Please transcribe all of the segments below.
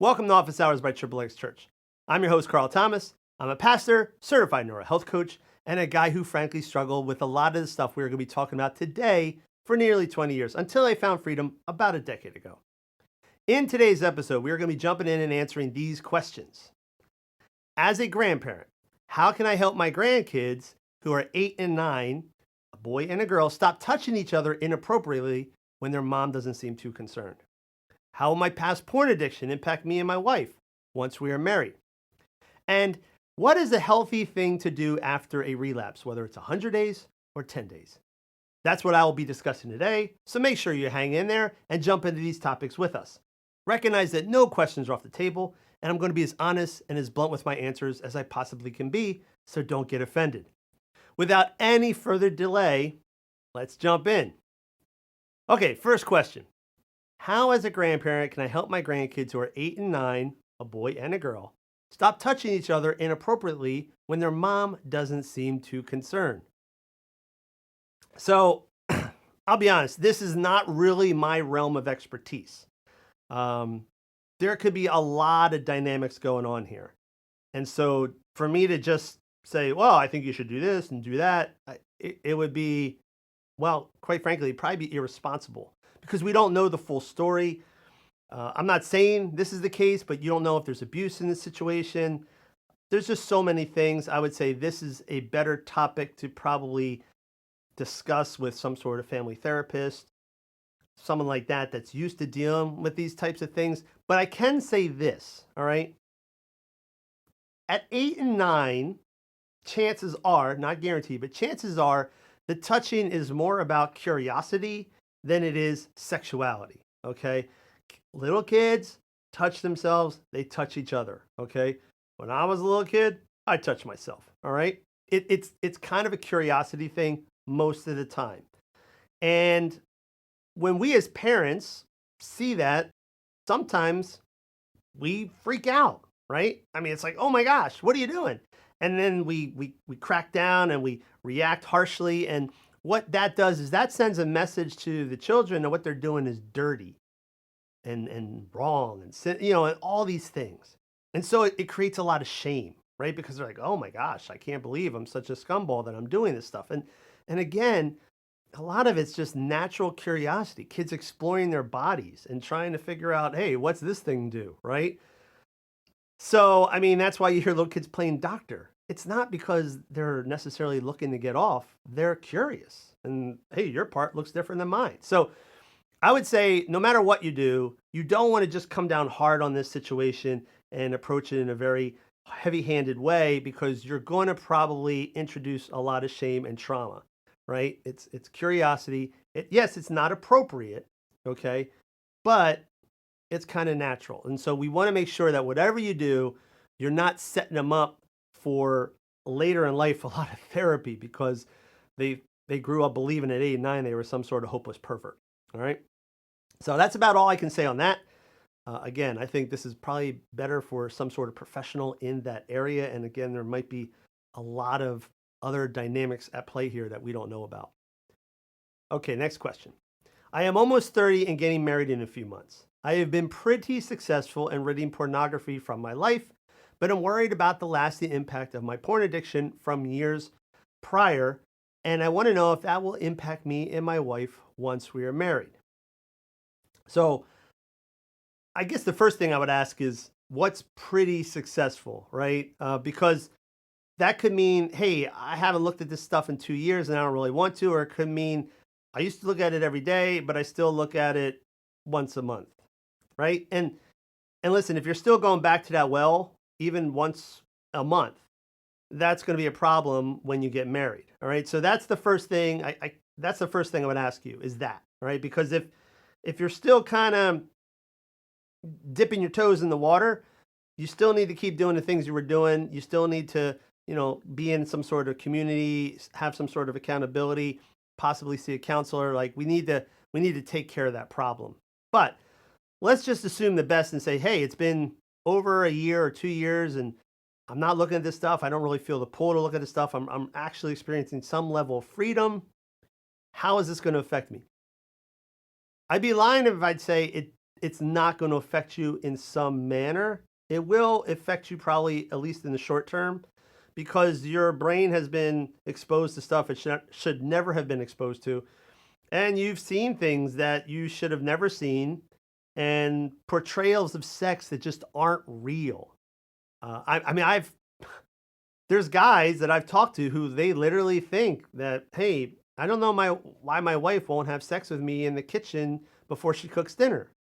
Welcome to Office Hours by Triple X Church. I'm your host, Carl Thomas. I'm a pastor, certified neurohealth coach, and a guy who frankly struggled with a lot of the stuff we're going to be talking about today for nearly 20 years until I found freedom about a decade ago. In today's episode, we're going to be jumping in and answering these questions. As a grandparent, how can I help my grandkids who are 8 and 9, a boy and a girl, stop touching each other inappropriately when their mom doesn't seem too concerned? How will my past porn addiction impact me and my wife once we are married? And what is a healthy thing to do after a relapse, whether it's 100 days or 10 days? That's what I will be discussing today, so make sure you hang in there and jump into these topics with us. Recognize that no questions are off the table, and I'm going to be as honest and as blunt with my answers as I possibly can be, so don't get offended. Without any further delay, let's jump in. Okay, first question. How, as a grandparent, can I help my grandkids who are 8 and 9, a boy and a girl, stop touching each other inappropriately when their mom doesn't seem too concerned? So, I'll be honest, this is not really my realm of expertise. There could be a lot of dynamics going on here. And so, for me to just say, well, I think you should do this and do that, it would be, well, quite frankly, probably be irresponsible because we don't know the full story. I'm not saying this is the case, but you don't know if there's abuse in this situation. There's just so many things. I would say this is a better topic to probably discuss with some sort of family therapist, someone like that that's used to dealing with these types of things. But I can say this, all right? At 8 and 9, chances are, not guaranteed, but chances are the touching is more about curiosity than it is sexuality, okay? Little kids touch themselves, they touch each other, okay? When I was a little kid, I touched myself, all right? It's kind of a curiosity thing most of the time. And when we as parents see that, sometimes we freak out, right? I mean, it's like, oh my gosh, what are you doing? And then we crack down and we react harshly. And what that does is that sends a message to the children that what they're doing is dirty and wrong and sin, and all these things. And so it creates a lot of shame, right? Because they're like, oh my gosh, I can't believe I'm such a scumball that I'm doing this stuff. And again, a lot of it's just natural curiosity, kids exploring their bodies and trying to figure out, hey, what's this thing do, right? So, I mean, that's why you hear little kids playing doctor. It's not because they're necessarily looking to get off. They're curious. And hey, your part looks different than mine. So I would say no matter what you do, you don't want to just come down hard on this situation and approach it in a very heavy-handed way because you're going to probably introduce a lot of shame and trauma, right? It's curiosity. Yes, it's not appropriate, okay? But it's kind of natural. And so we want to make sure that whatever you do, you're not setting them up for later in life a lot of therapy because they grew up believing at 8 and 9 they were some sort of hopeless pervert. All right. So that's about all I can say on that. Again, I think this is probably better for some sort of professional in that area. And again, there might be a lot of other dynamics at play here that we don't know about. Okay, next question. I am almost 30 and getting married in a few months. I have been pretty successful in ridding pornography from my life, but I'm worried about the lasting impact of my porn addiction from years prior, and I want to know if that will impact me and my wife once we are married. So, I guess the first thing I would ask is what's pretty successful, right? Because that could mean, hey, I haven't looked at this stuff in 2 years and I don't really want to, or it could mean I used to look at it every day, but I still look at it once a month, right? And listen, if you're still going back to that well, even once a month, that's going to be a problem when you get married. All right. So that's the first thing that's the first thing I would ask you is that, all right? Because if you're still kind of dipping your toes in the water, you still need to keep doing the things you were doing. You still need to, be in some sort of community, have some sort of accountability, possibly see a counselor. Like we need to take care of that problem. But let's just assume the best and say, hey, it's been over a year or 2 years and I'm not looking at this stuff. I don't really feel the pull to look at this stuff. I'm actually experiencing some level of freedom. How is this going to affect me? I'd be lying if I'd say it's not going to affect you in some manner. It will affect you probably, at least in the short term, because your brain has been exposed to stuff it should never have been exposed to. And you've seen things that you should have never seen, and portrayals of sex that just aren't real. I mean, there's guys that I've talked to who they literally think that, hey, I don't know why my wife won't have sex with me in the kitchen before she cooks dinner.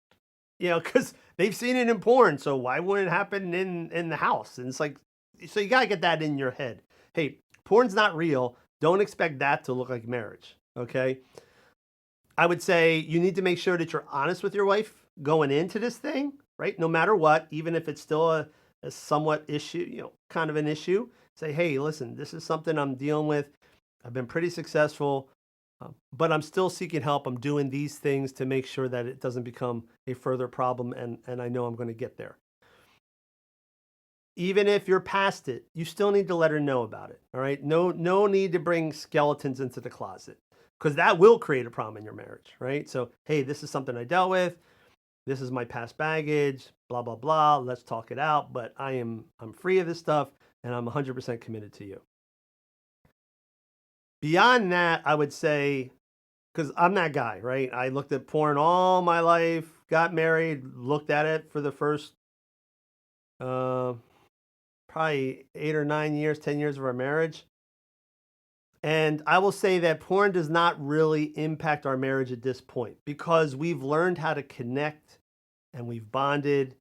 Because they've seen it in porn, so why wouldn't it happen in the house? And it's like, so you gotta get that in your head. Hey, porn's not real. Don't expect that to look like marriage. Okay. I would say you need to make sure that you're honest with your wife going into this thing, right? No matter what, even if it's still a somewhat issue, kind of an issue. Say, hey, listen, this is something I'm dealing with. I've been pretty successful, but I'm still seeking help. I'm doing these things to make sure that it doesn't become a further problem, and I know I'm going to get there. Even if you're past it, you still need to let her know about it. All right. No need to bring skeletons into the closet, because that will create a problem in your marriage. Right. So, hey, this is something I dealt with. This is my past baggage, blah, blah, blah. Let's talk it out. But I'm free of this stuff, and I'm 100% committed to you. Beyond that, I would say, because I'm that guy, right? I looked at porn all my life, got married, looked at it for the first probably 8 or 9 years, 10 years of our marriage. And I will say that porn does not really impact our marriage at this point, because we've learned how to connect and we've bonded,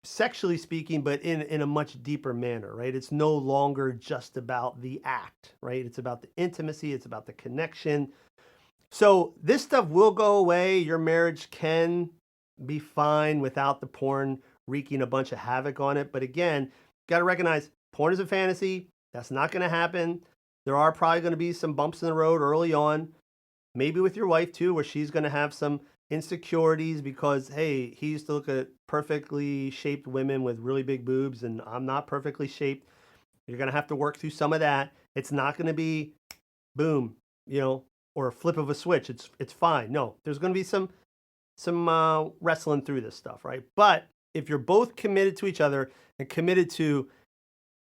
sexually speaking, but in a much deeper manner, right? It's no longer just about the act, right? It's about the intimacy, it's about the connection. So this stuff will go away. Your marriage can be fine without the porn wreaking a bunch of havoc on it. But again, you got to recognize porn is a fantasy. That's not going to happen. There are probably going to be some bumps in the road early on, maybe with your wife too, where she's going to have some insecurities because, hey, he used to look at perfectly shaped women with really big boobs and I'm not perfectly shaped. You're going to have to work through some of that. It's not going to be boom, or a flip of a switch. It's fine. No, there's going to be some wrestling through this stuff, right? But if you're both committed to each other and committed to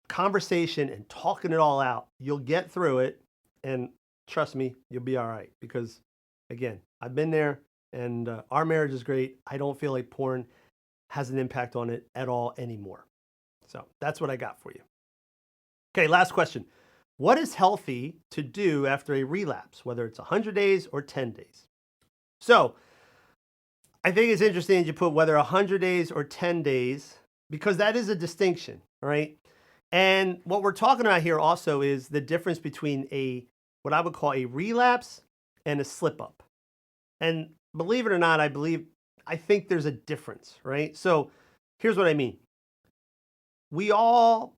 conversation and talking it all out, you'll get through it. And trust me, you'll be all right. Because again, I've been there, and our marriage is great. I don't feel like porn has an impact on it at all anymore. So that's what I got for you. Okay, last question. What is healthy to do after a relapse, whether it's 100 days or 10 days? So I think it's interesting that you put whether 100 days or 10 days, because that is a distinction, right? And what we're talking about here also is the difference between what I would call a relapse and a slip up. And believe it or not, I think there's a difference, right? So here's what I mean. We all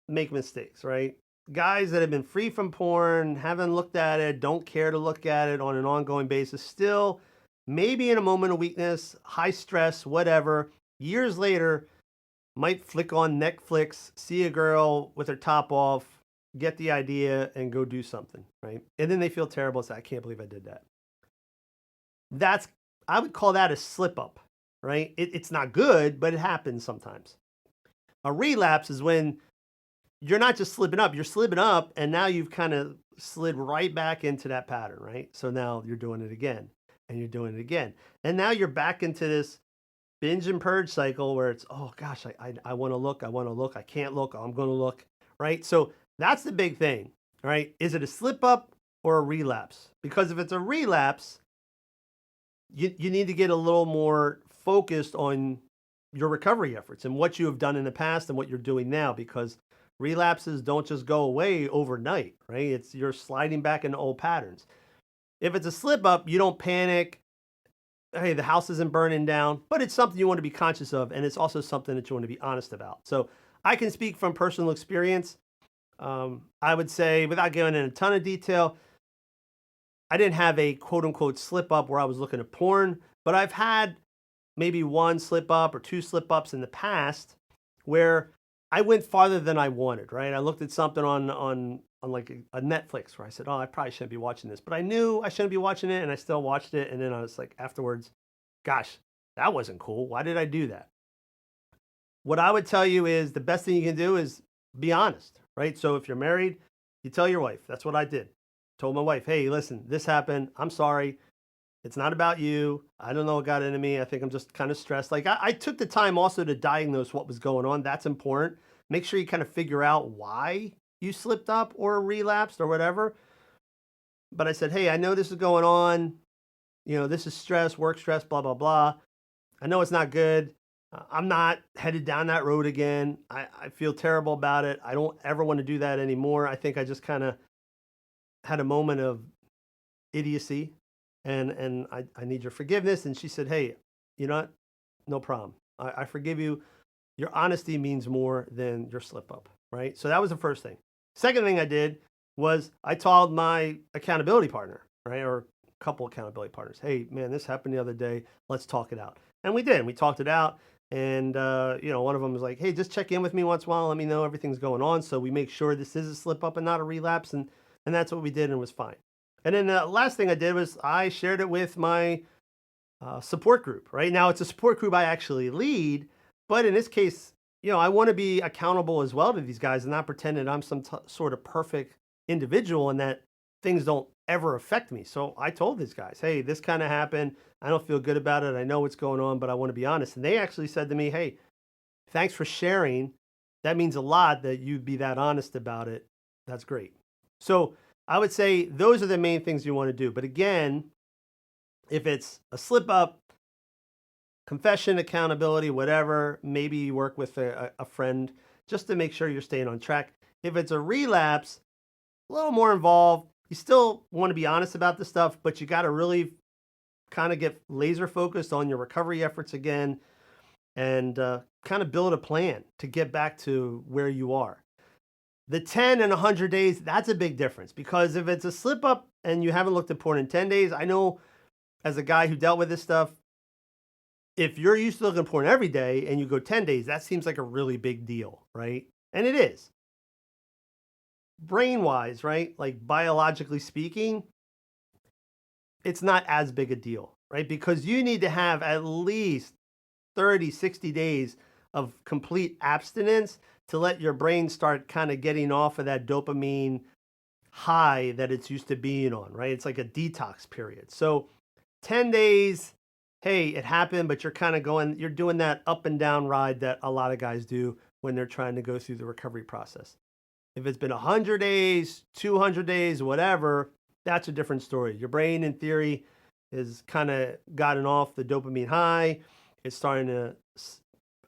make mistakes, right? Guys that have been free from porn, haven't looked at it, don't care to look at it on an ongoing basis, still maybe in a moment of weakness, high stress, whatever, years later, might flick on Netflix, see a girl with her top off, get the idea, and go do something, right? And then they feel terrible, say, I can't believe I did that. I would call that a slip up, right? It's not good, but it happens sometimes. A relapse is when you're not just slipping up, you're slipping up, and now you've kind of slid right back into that pattern, right? So now you're doing it again, and you're doing it again. And now you're back into this binge and purge cycle where it's, oh gosh, I want to look, I can't look, I'm going to look, right? So that's the big thing, right? Is it a slip up or a relapse? Because if it's a relapse, you need to get a little more focused on your recovery efforts and what you have done in the past and what you're doing now, because relapses don't just go away overnight, right? You're sliding back into old patterns. If it's a slip up, you don't panic. Hey, the house isn't burning down, but it's something you want to be conscious of, and it's also something that you want to be honest about. So I can speak from personal experience. I would say, without going into a ton of detail, I didn't have a quote unquote slip up where I was looking at porn, but I've had maybe one slip up or two slip ups in the past where I went farther than I wanted, right? I looked at something on like a Netflix where I said, oh, I probably shouldn't be watching this, but I knew I shouldn't be watching it, and I still watched it. And then I was like, afterwards, gosh, that wasn't cool. Why did I do that? What I would tell you is the best thing you can do is be honest, right? So if you're married, you tell your wife. That's what I did. Told my wife, hey, listen, this happened. I'm sorry. It's not about you. I don't know what got into me. I think I'm just kind of stressed. Like I took the time also to diagnose what was going on. That's important. Make sure you kind of figure out why you slipped up or relapsed or whatever. But I said, hey, I know this is going on. This is stress, work stress, blah, blah, blah. I know it's not good. I'm not headed down that road again. I feel terrible about it. I don't ever want to do that anymore. I think I just kind of had a moment of idiocy and I need your forgiveness. And she said, hey, you know what? No problem. I forgive you. Your honesty means more than your slip up, right? So that was the first thing. Second thing I did was I told my accountability partner, right? Or a couple accountability partners, hey, man, this happened the other day. Let's talk it out. And we did. We talked it out. And, one of them was like, hey, just check in with me once in a while. Let me know everything's going on. So we make sure this is a slip up and not a relapse. And that's what we did and it was fine. And then the last thing I did was I shared it with my support group. Right now, it's a support group I actually lead, but in this case, I want to be accountable as well to these guys and not pretend that I'm some sort of perfect individual and that things don't ever affect me. So I told these guys, hey, this kind of happened. I don't feel good about it. I know what's going on, but I want to be honest. And they actually said to me, hey, thanks for sharing. That means a lot that you'd be that honest about it. That's great. So I would say those are the main things you want to do. But again, if it's a slip up, confession, accountability, whatever, maybe you work with a friend just to make sure you're staying on track. If it's a relapse, a little more involved. You still want to be honest about the stuff, but you got to really kind of get laser focused on your recovery efforts again and kind of build a plan to get back to where you are. The 10 and 100 days, that's a big difference because if it's a slip up and you haven't looked at porn in 10 days, I know as a guy who dealt with this stuff, if you're used to looking at porn every day and you go 10 days, that seems like a really big deal, right? And it is. Brain-wise, right? Like biologically speaking, it's not as big a deal, right? Because you need to have at least 30, 60 days of complete abstinence to let your brain start kind of getting off of that dopamine high that it's used to being on, right? It's like a detox period. So 10 days, hey, it happened, but you're kind of you're doing that up and down ride that a lot of guys do when they're trying to go through the recovery process. If it's been 100 days, 200 days, whatever, that's a different story. Your brain, in theory, has kind of gotten off the dopamine high. It's starting to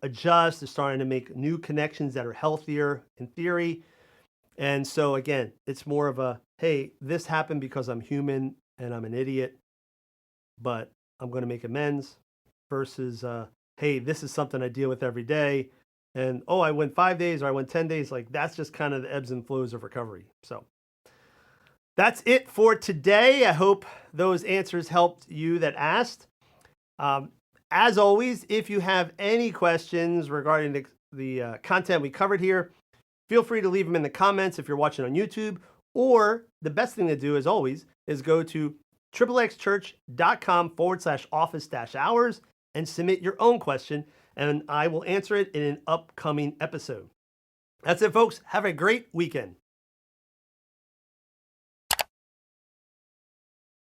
adjust. It's starting to make new connections that are healthier, in theory. And so, again, it's more of a, hey, this happened because I'm human and I'm an idiot, but I'm going to make amends versus, hey, this is something I deal with every day. And, oh, I went 5 days or I went 10 days. Like, that's just kind of the ebbs and flows of recovery. So that's it for today. I hope those answers helped you that asked. As always, if you have any questions regarding the content we covered here, feel free to leave them in the comments if you're watching on YouTube. Or the best thing to do, as always, is go to xxchurch.com/office-hours and submit your own question, and I will answer it in an upcoming episode. That's it, folks. Have a great weekend.